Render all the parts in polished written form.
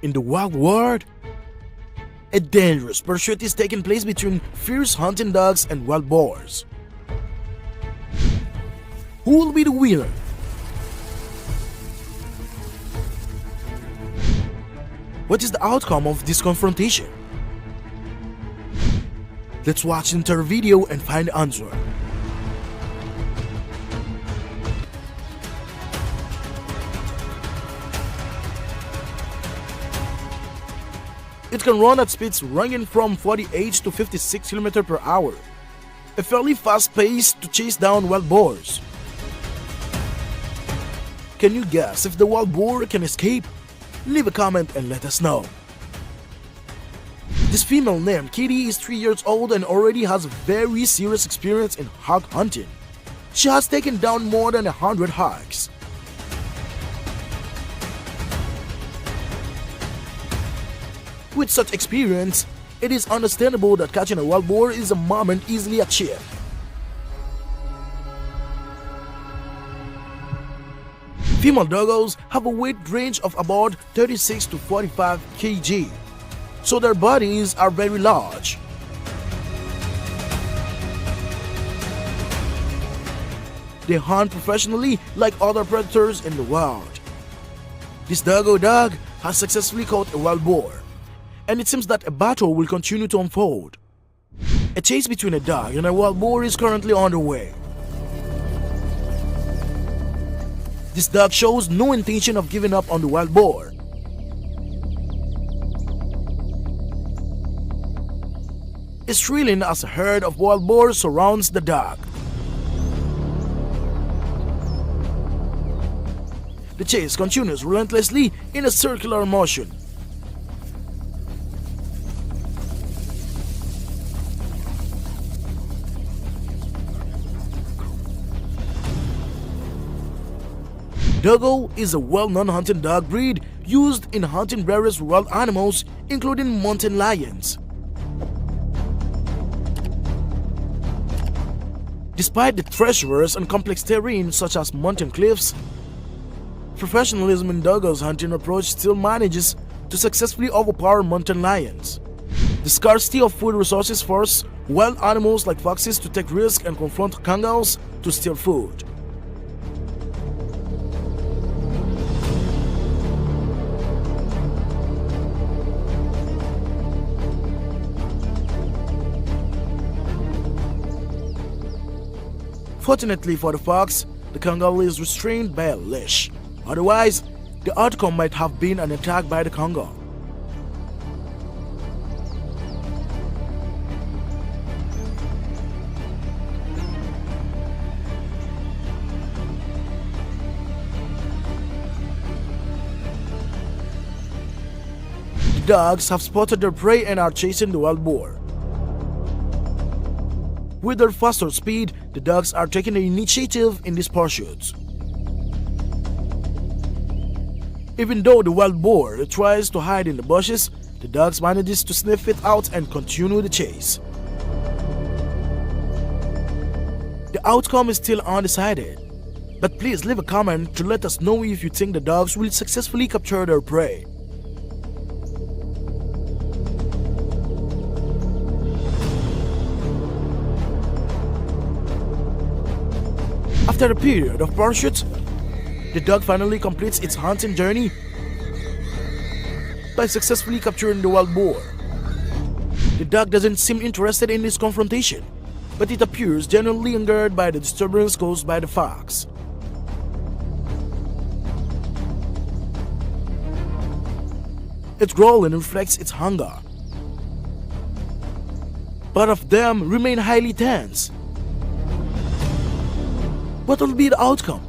In the wild world, a dangerous pursuit is taking place between fierce hunting dogs and wild boars. Who will be the winner? What is the outcome of this confrontation? Let's watch the entire video and find the answer. It can run at speeds ranging from 48 to 56 km per hour, a fairly fast pace to chase down wild boars. Can you guess if the wild boar can escape? Leave a comment and let us know. This female named Kitty is 3 years old and already has very serious experience in hog hunting. She has taken down more than 100 hogs. With such experience, it is understandable that catching a wild boar is a moment easily achieved. Female doggos have a weight range of about 36 to 45 kg, so their bodies are very large. They hunt professionally like other predators in the wild. This doggo dog has successfully caught a wild boar, and it seems that a battle will continue to unfold. A chase between a dog and a wild boar is currently underway. This dog shows no intention of giving up on the wild boar. It's thrilling as a herd of wild boars surrounds the dog. The chase continues relentlessly in a circular motion. Doggo is a well-known hunting dog breed used in hunting various wild animals, including mountain lions. Despite the treacherous and complex terrain such as mountain cliffs, professionalism in Doggo's hunting approach still manages to successfully overpower mountain lions. The scarcity of food resources forces wild animals like foxes to take risks and confront kangaroos to steal food. Fortunately for the fox, the kangaroo is restrained by a leash. Otherwise, the outcome might have been an attack by the kangaroo. The dogs have spotted their prey and are chasing the wild boar. With their faster speed, the dogs are taking the initiative in this pursuit. Even though the wild boar tries to hide in the bushes, the dogs manages to sniff it out and continue the chase. The outcome is still undecided, but please leave a comment to let us know if you think the dogs will successfully capture their prey. After a period of pursuit, the dog finally completes its hunting journey by successfully capturing the wild boar. The dog doesn't seem interested in this confrontation, but it appears genuinely angered by the disturbance caused by the fox. Its growling reflects its hunger. Both of them remain highly tense. What will be the outcome?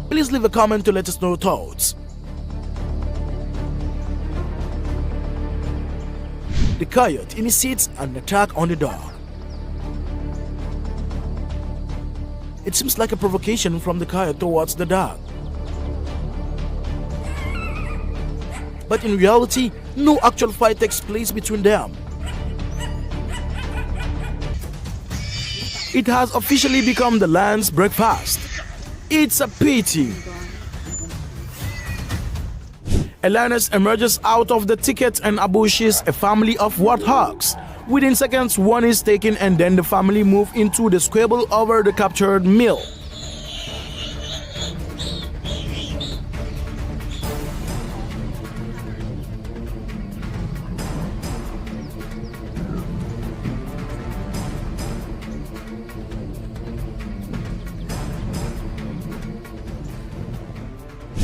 Please leave a comment to let us know your thoughts. The coyote initiates an attack on the dog. It seems like a provocation from the coyote towards the dog. But in reality, no actual fight takes place between them. It has officially become the lion's breakfast. It's a pity. A lioness emerges out of the thicket and ambushes a family of warthogs. Within seconds, one is taken and then the family move into the squabble over the captured meal.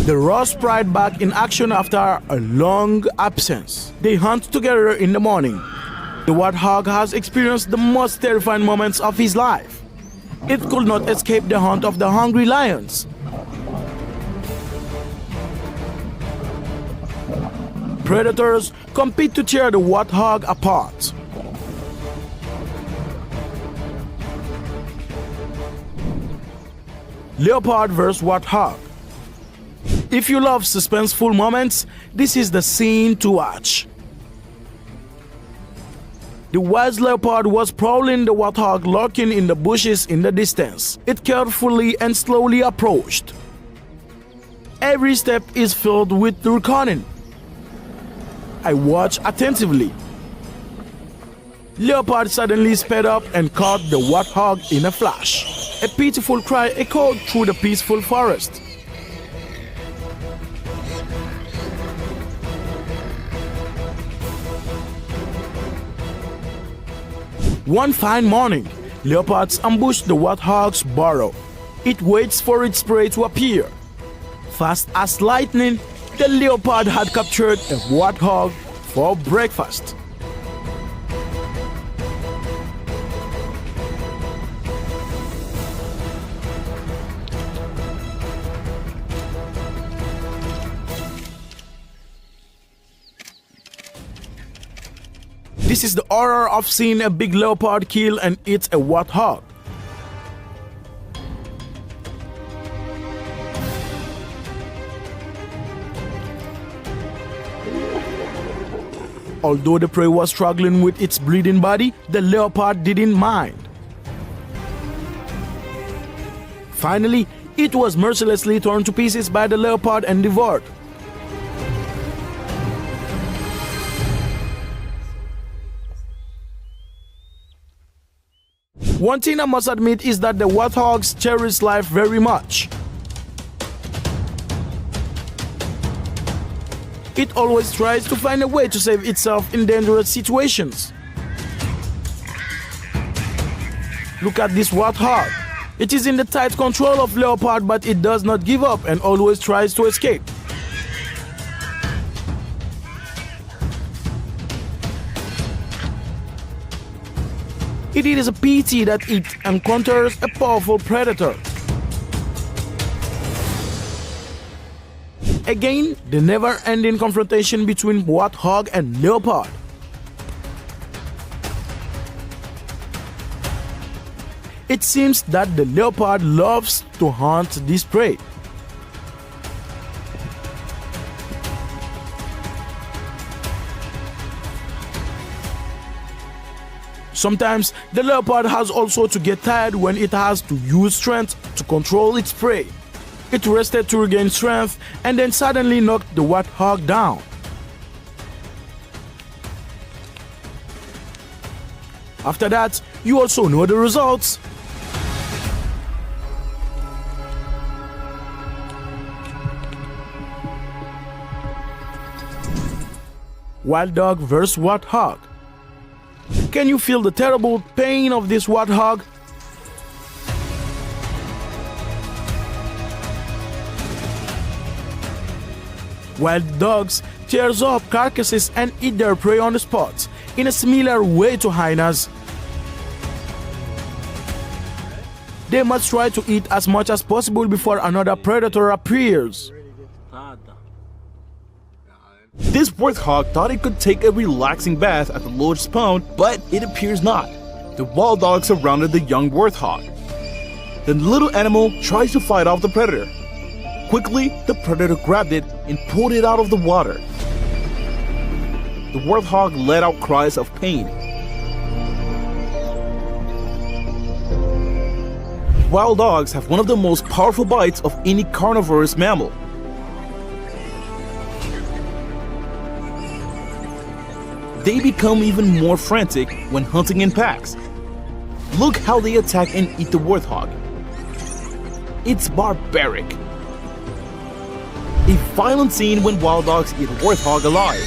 The raw sprite back in action after a long absence. They hunt together in the morning. The warthog has experienced the most terrifying moments of his life. It could not escape the hunt of the hungry lions. Predators compete to tear the warthog apart. Leopard vs. warthog. If you love suspenseful moments, this is the scene to watch. The wise leopard was prowling the warthog lurking in the bushes in the distance. It carefully and slowly approached. Every step is filled with reckoning. I watched attentively. Leopard suddenly sped up and caught the warthog in a flash. A pitiful cry echoed through the peaceful forest. One fine morning, leopards ambush the warthog's burrow. It waits for its prey to appear. Fast as lightning, the leopard had captured a warthog for breakfast. This is the horror of seeing a big leopard kill and eat a warthog. Although the prey was struggling with its bleeding body, the leopard didn't mind. Finally, it was mercilessly torn to pieces by the leopard and devoured. One thing I must admit is that the warthogs cherish life very much. It always tries to find a way to save itself in dangerous situations. Look at this warthog. It is in the tight control of leopard, but it does not give up and always tries to escape. It is a pity that it encounters a powerful predator. Again, the never-ending confrontation between warthog and leopard. It seems that the leopard loves to hunt this prey. Sometimes the leopard has also to get tired when it has to use strength to control its prey. It rested to regain strength and then suddenly knocked the warthog down. After that, you also know the results. Wild dog vs. warthog. Can you feel the terrible pain of this warthog? Wild dogs tears up carcasses and eat their prey on the spot, in a similar way to hyenas. They must try to eat as much as possible before another predator appears. This warthog thought it could take a relaxing bath at the lodge spawn, but it appears not. The wild dogs surrounded the young warthog. The little animal tries to fight off the predator. Quickly, the predator grabbed it and pulled it out of the water. The warthog let out cries of pain. Wild dogs have one of the most powerful bites of any carnivorous mammal. They become even more frantic when hunting in packs. Look how they attack and eat the warthog. It's barbaric. A violent scene when wild dogs eat a warthog alive.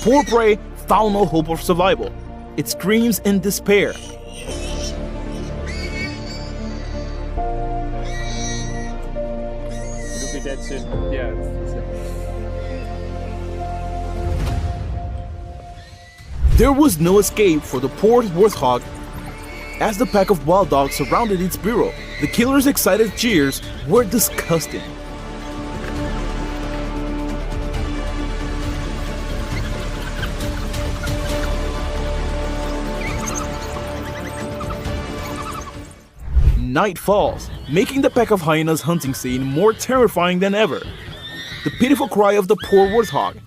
Poor prey found no hope of survival. It screams in despair. It'll be dead soon. Yeah. There was no escape for the poor warthog as the pack of wild dogs surrounded its burrow. The killer's excited cheers were disgusting. Night falls, making the pack of hyenas hunting scene more terrifying than ever. The pitiful cry of the poor warthog.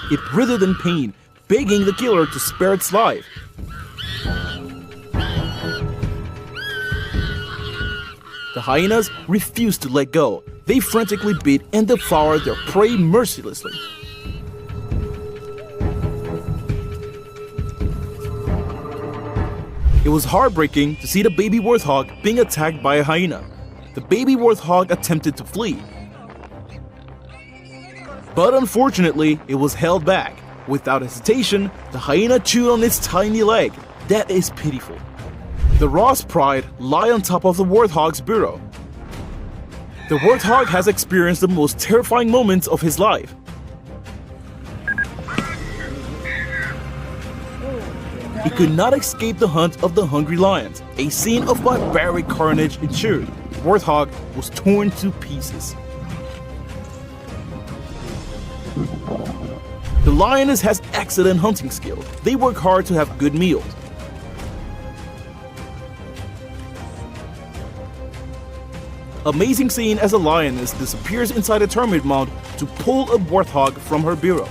It writhed in pain, begging the killer to spare its life. The hyenas refused to let go. They frantically bit and devoured their prey mercilessly. It was heartbreaking to see the baby warthog being attacked by a hyena. The baby warthog attempted to flee, but unfortunately, it was held back. Without hesitation, the hyena chewed on its tiny leg. That is pitiful. The raw's pride lie on top of the warthog's burrow. The warthog has experienced the most terrifying moments of his life. He could not escape the hunt of the hungry lions. A scene of barbaric carnage ensued. The warthog was torn to pieces. The lioness has excellent hunting skills. They work hard to have good meals. Amazing scene as a lioness disappears inside a termite mound to pull a warthog from her burrow.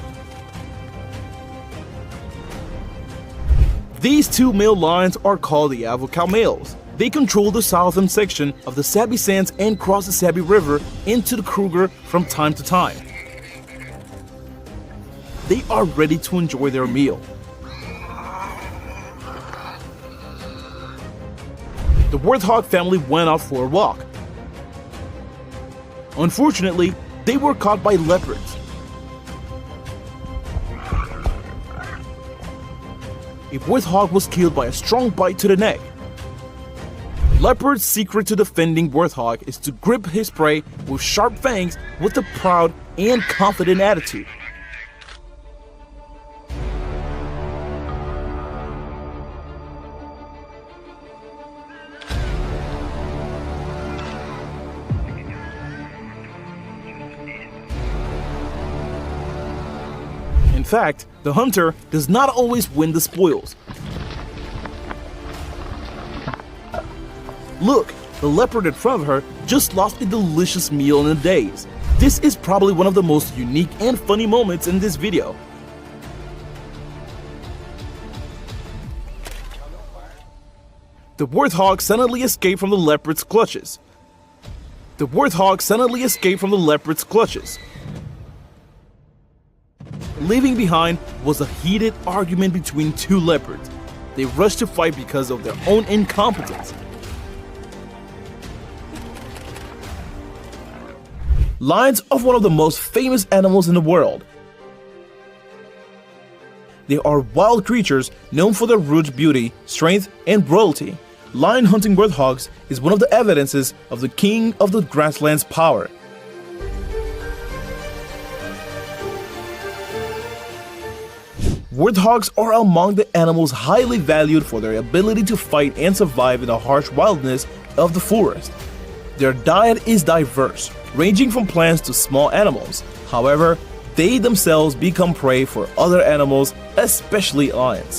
These two male lions are called the Avocal males. They control the southern section of the Sabi Sands and cross the Sabi River into the Kruger from time to time. They are ready to enjoy their meal. The warthog family went out for a walk. Unfortunately, they were caught by leopards. A warthog was killed by a strong bite to the neck. Leopard's secret to defending warthog is to grip his prey with sharp fangs with a proud and confident attitude. In fact, the hunter does not always win the spoils. Look, the leopard in front of her just lost a delicious meal in a daze. This is probably one of the most unique and funny moments in this video. The warthog suddenly escaped from the leopard's clutches. The warthog suddenly escaped from the leopard's clutches. Leaving behind was a heated argument between two leopards. They rushed to fight because of their own incompetence. Lions are one of the most famous animals in the world. They are wild creatures known for their rude beauty, strength, and royalty. Lion hunting warthogs is one of the evidences of the king of the grassland's power. Warthogs are among the animals highly valued for their ability to fight and survive in the harsh wildness of the forest. Their diet is diverse, ranging from plants to small animals. However, they themselves become prey for other animals, especially lions.